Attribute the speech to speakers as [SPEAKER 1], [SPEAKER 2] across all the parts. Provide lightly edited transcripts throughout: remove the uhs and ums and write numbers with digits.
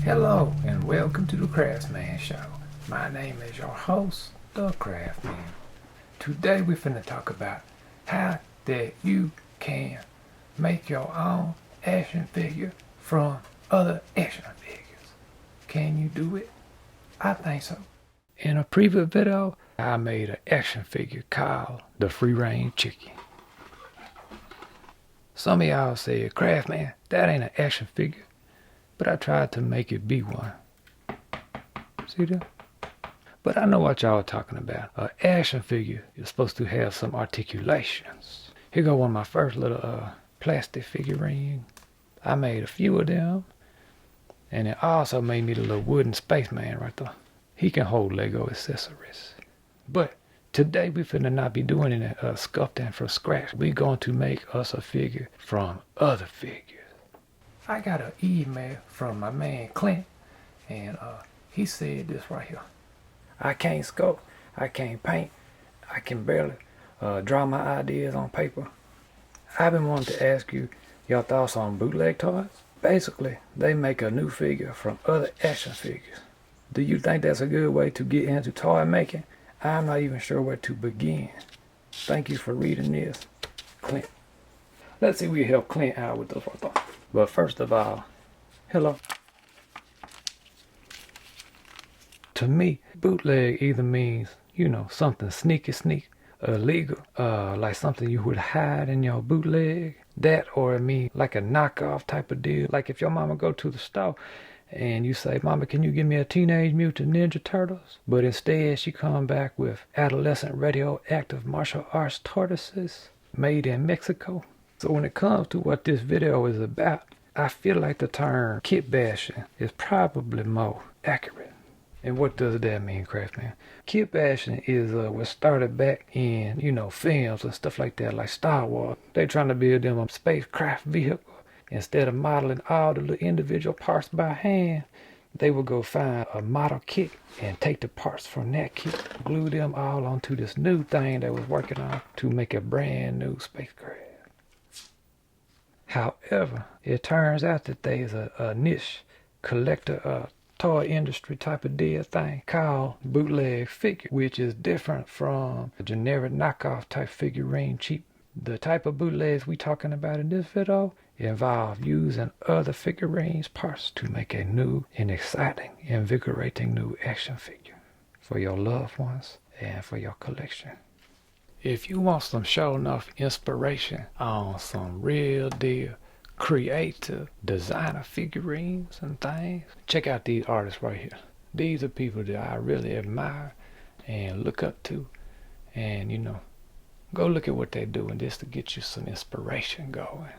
[SPEAKER 1] Hello and welcome to the Craftsman Show. My name is your host, the Craftsman. Today we're finna talk about how that you can make your own action figure from other action figures. Can you do it? I think so. In a previous video, I made an action figure called the Free Range Chicken. Some of y'all said, Craftsman, that ain't an action figure. But I tried to make it be one. See that? But I know what y'all are talking about. An action figure is supposed to have some articulations. Here go one of my first little plastic figurine. I made a few of them. And it also made me the little wooden spaceman right there. He can hold Lego accessories. But today we finna not be doing any sculpting from scratch. We're going to make us a figure from other figures. I got an email from my man Clint, and he said this right here. I can't sculpt, I can't paint, I can barely draw my ideas on paper. I've been wanting to ask you your thoughts on bootleg toys. Basically, they make a new figure from other action figures. Do you think that's a good way to get into toy making? I'm not even sure where to begin. Thank you for reading this, Clint. Let's see if we help Clint out with this right there. But first of all, hello. To me, bootleg either means, something sneaky, illegal, like something you would hide in your bootleg. That, or it means like a knockoff type of deal. Like if your mama go to the store and you say, Mama, can you give me a Teenage Mutant Ninja Turtles? But instead she come back with adolescent radioactive martial arts tortoises made in Mexico. So when it comes to what this video is about, I feel like the term kitbashing is probably more accurate. And what does that mean, Craftsman? Kitbashing is what started back in, films and stuff like that, like Star Wars. They trying to build them a spacecraft vehicle. Instead of modeling all the little individual parts by hand, they would go find a model kit and take the parts from that kit, glue them all onto this new thing they was working on to make a brand new spacecraft. However, it turns out that there's a niche collector toy industry type of deal thing called bootleg figure, which is different from a generic knockoff type figurine cheap. The type of bootlegs we talking about in this video involve using other figurines parts to make a new and exciting, invigorating new action figure for your loved ones and for your collection. If you want some show enough inspiration on some real deal creative designer figurines and things, check out these artists right here. These are people that I really admire and look up to, and go look at what they're doing just to get you some inspiration going.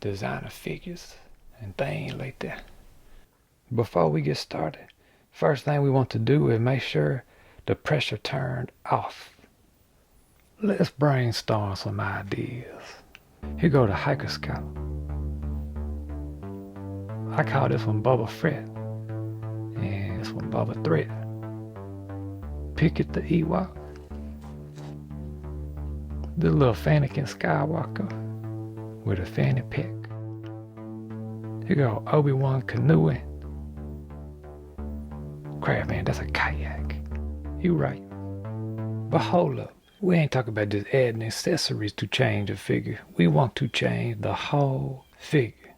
[SPEAKER 1] Designer figures and things like that. Before we get started, first thing we want to do is make sure the pressure turned off. Let's brainstorm some ideas. Here go the Hiker Scout. I call this one Boba Fett. And this one Boba Threat. Picket the Ewok. This little Anakin Skywalker with a fanny pack. Here go Obi-Wan Kenobi. Crap, man, that's a kayak. You right. But hold up. We ain't talking about just adding accessories to change a figure. We want to change the whole figure.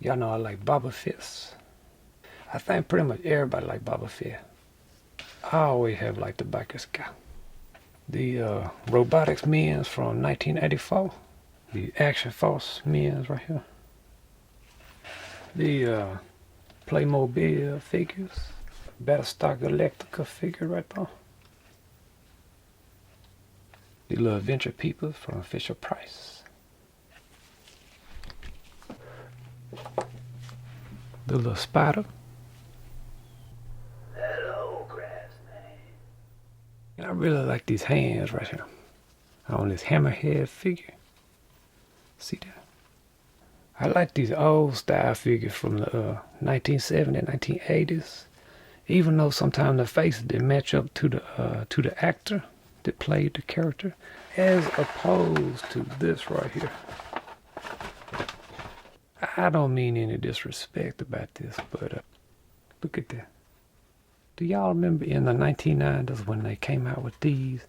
[SPEAKER 1] Y'all know I like Boba Fett. I think pretty much everybody like Boba Fett. I always have liked the Biker Scout. The robotics men's from 1984. The Action Force men's right here. The Playmobil figures. Battlestar Galactica figure right there. The little adventure people from Fisher Price. The little spider. Hello, Craftsman. And I really like these hands right here on this hammerhead figure. See that? I like these old style figures from the 1970s, 1980s. Even though sometimes the faces didn't match up to the actor that played the character, as opposed to this right here. I don't mean any disrespect about this, but look at that. Do y'all remember in the 1990s when they came out with these?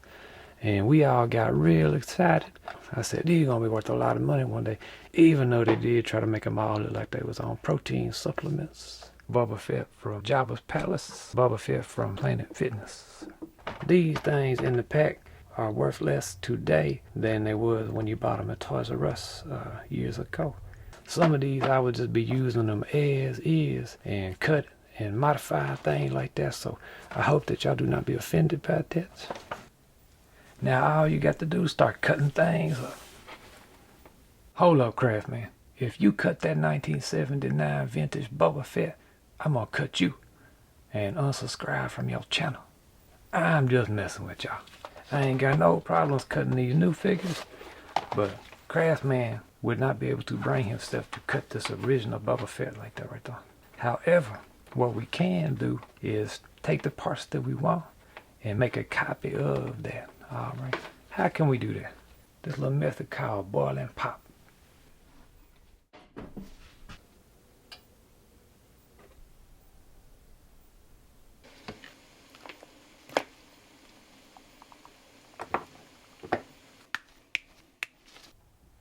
[SPEAKER 1] And we all got real excited. I said, these are going to be worth a lot of money one day. Even though they did try to make them all look like they was on protein supplements. Boba Fett from Jabba's Palace. Boba Fett from Planet Fitness. These things in the pack are worth less today than they was when you bought them at Toys R Us years ago. Some of these I would just be using them as is and cut and modify things like that. So I hope that y'all do not be offended by that. Now all you got to do is start cutting things up. Hold up, Craftman. If you cut that 1979 vintage Boba Fett, I'm gonna cut you and unsubscribe from your channel. I'm just messing with y'all. I ain't got no problems cutting these new figures, but Craftman would not be able to bring himself to cut this original Boba Fett like that right there. However, what we can do is take the parts that we want and make a copy of that. All right. How can we do that? This little method called boil and pop.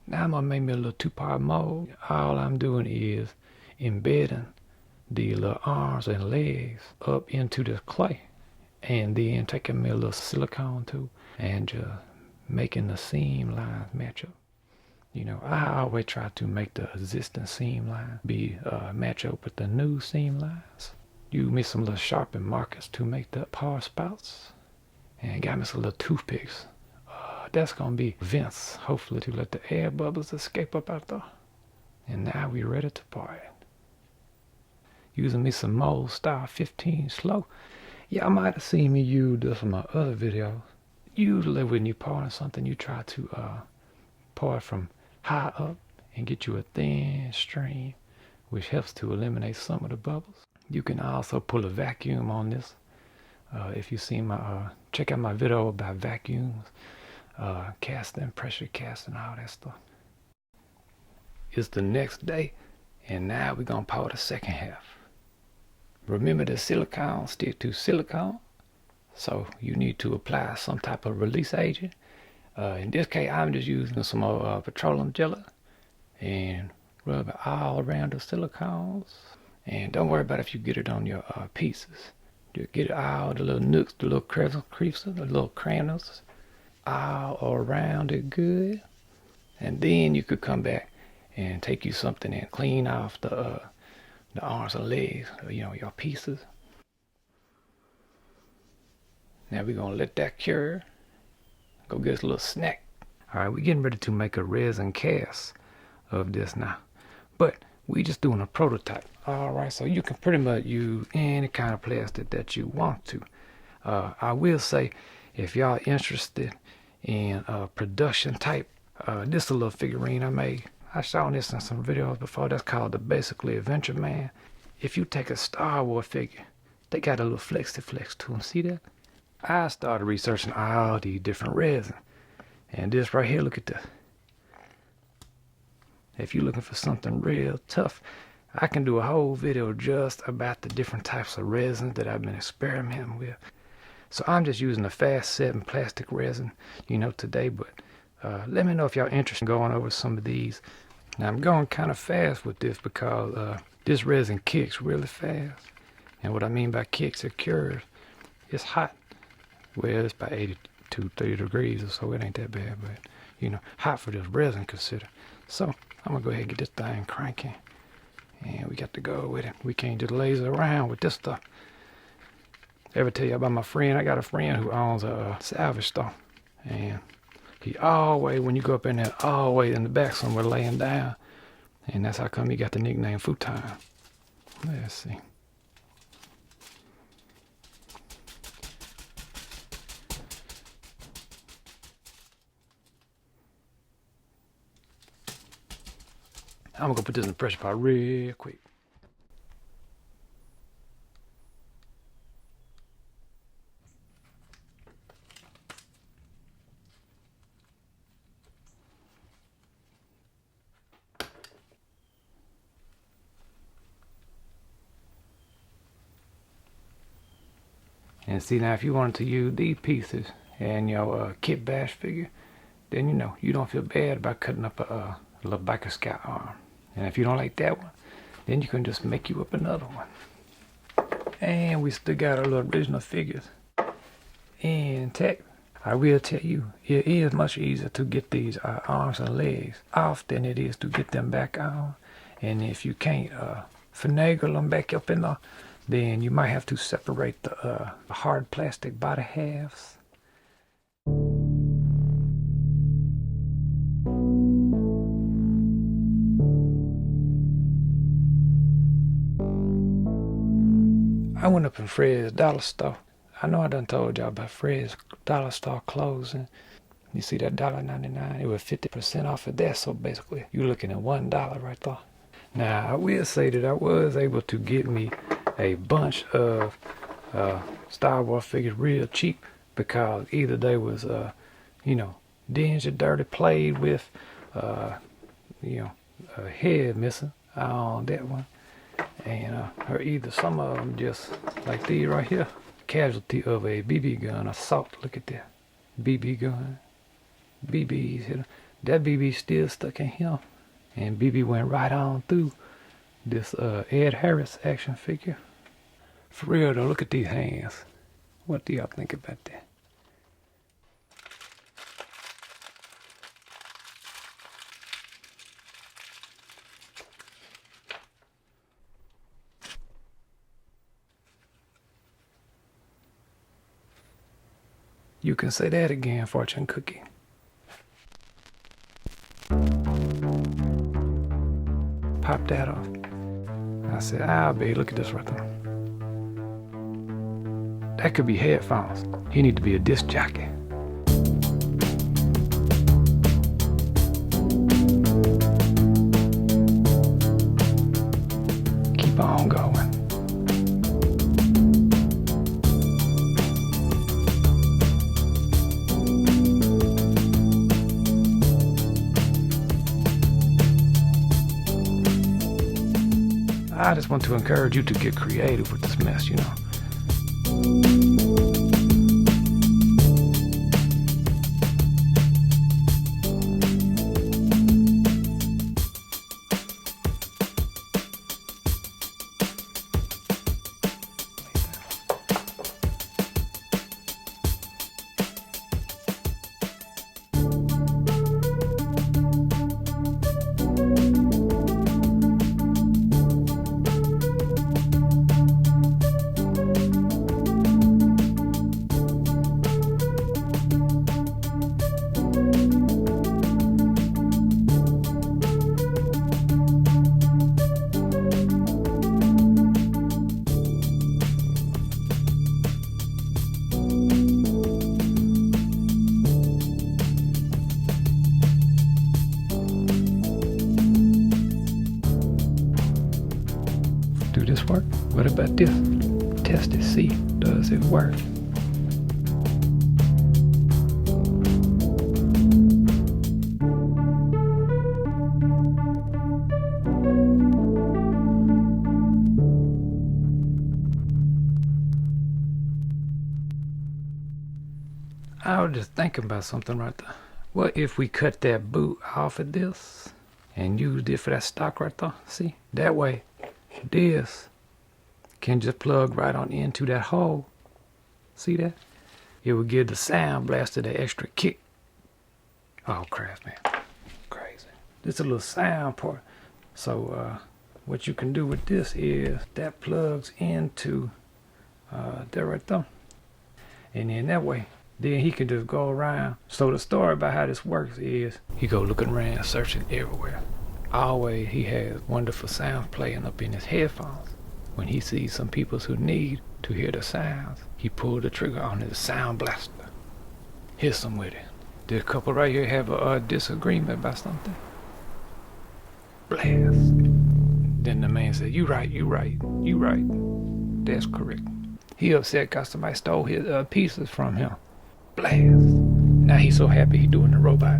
[SPEAKER 1] Now I'm gonna make me a little two-part mold. All I'm doing is embedding the little arms and legs up into the clay, and then taking me a little silicone tool and just making the seam lines match up. You know, I always try to make the existing seam line be match up with the new seam lines. Use me some little sharpened markers to make the par spouts, and got me some little toothpicks. That's gonna be vents, hopefully, to let the air bubbles escape up out there. And now we ready to part. Using me some mold style 15 slow. Y'all might have seen me use this in my other videos. Usually when you parting something, you try to part from high up and get you a thin stream, which helps to eliminate some of the bubbles. You can also pull a vacuum on this. If you see my check out my video about vacuums, casting, pressure casting, all that stuff. It's the next day, and now we're gonna pour the second half. Remember, the silicone stick to silicone, so you need to apply some type of release agent. In this case, I'm just using some petroleum jelly and rub it all around the silicones. And don't worry about if you get it on your pieces. Just get it all the little nooks, the little creases, the little crannies, all around it good. And then you could come back and take you something and clean off the arms and legs, you know, your pieces. Now we're gonna let that cure. Go get us a little snack. All right, we're getting ready to make a resin cast of this now, but we just doing a prototype. All right, so you can pretty much use any kind of plastic that you want to. I will say, if y'all interested in production type, this is a little figurine I made. I shown this in some videos before. That's called the Basically Adventure Man. If you take a Star Wars figure, they got a little flexi flex to them. See that? I started researching all these different resin, and this right here, look at this. If you're looking for something real tough, I can do a whole video just about the different types of resin that I've been experimenting with. So I'm just using a fast setting plastic resin, you know, today, but let me know if y'all interested in going over some of these. Now I'm going kind of fast with this because this resin kicks really fast. And what I mean by kicks, it cures. It's hot. Well, it's about 82, 30 degrees or so. It ain't that bad, but, you know, hot for this resin, consider. So I'm gonna go ahead and get this thing cranking. And we got to go with it. We can't just lazy around with this stuff. Ever tell you about my friend? I got a friend who owns a salvage store. And he always, when you go up in there, always in the back somewhere laying down. And that's how come he got the nickname Futon. Let's see. I'm gonna go put this in the pressure pot real quick. And see, now if you wanted to use these pieces and your kit bash figure, then you know you don't feel bad about cutting up a little biker scout arm. And if you don't like that one, then you can just make you up another one. And we still got our little original figures intact. I will tell you, it is much easier to get these arms and legs off than it is to get them back on. And if you can't finagle them back up in there, then you might have to separate the hard plastic body halves. I went up in Fred's dollar store. I know I done told y'all about Fred's dollar store closing. You see that $1.99? It was 50% off of that, so basically you're looking at $1 right there. Now I will say that I was able to get me a bunch of Star Wars figures real cheap, because either they was you know, dingy, dirty, played with, you know, a head missing on that one, and or either some of them just like these right here, casualty of a BB gun assault. Look at that BB gun, BBs hit him. That BB still stuck in him, and BB went right on through this Ed Harris action figure. For real though, look at these hands. What do y'all think about that? You can say that again, fortune cookie. Pop that off. I said, babe, look at this right there. That could be headphones. He need to be a disc jockey. Keep on going. I just want to encourage you to get creative with this mess, you know. Do this work? What about this? Test it, see, does it work? I was just thinking about something right there. What if we cut that boot off of this and used it for that stock right there? See, that way this can just plug right on into that hole. See that? It would give the sound blaster the extra kick. Oh, crap, man. Crazy. This is a little sound part. So what you can do with this is that plugs into that right there. And then that way, then he can just go around. So the story about how this works is he go looking around, searching everywhere. Always he has wonderful sounds playing up in his headphones. When he sees some people who need to hear the sounds, he pulled the trigger on his sound blaster. Hit them with it. This couple right here have a disagreement about something. Blast. Then the man said, you right. That's correct. He upset because somebody stole his pieces from him. Blast. Now he's so happy he doing the robot.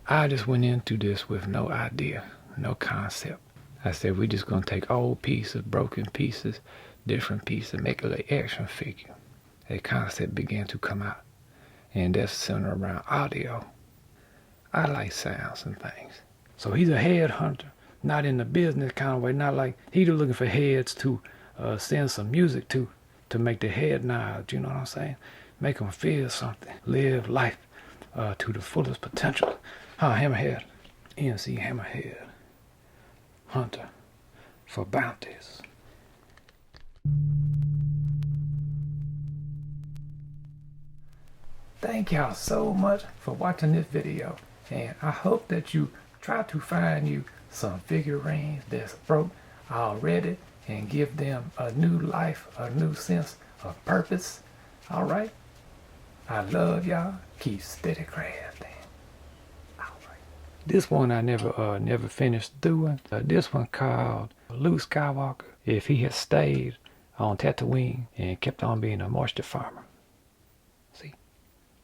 [SPEAKER 1] I just went into this with no idea, no concept. I said we just gonna take old pieces, broken pieces, different pieces, make a little action figure. A concept began to come out, and that's centered around audio. I like sounds and things. So he's a head hunter, not in the business kind of way, not like he's looking for heads to send some music to make the head nod, you know what I'm saying? Make them feel something, live life to the fullest potential. Hammerhead, NC Hammerhead, hunter for bounties. Thank y'all so much for watching this video, and I hope that you try to find you some figurines that's broke already and give them a new life, a new sense of purpose. All right, I love y'all. Keep steady crafting. All right, this one I never finished doing. This one called Luke Skywalker. If he had stayed on Tatooine and kept on being a moisture farmer.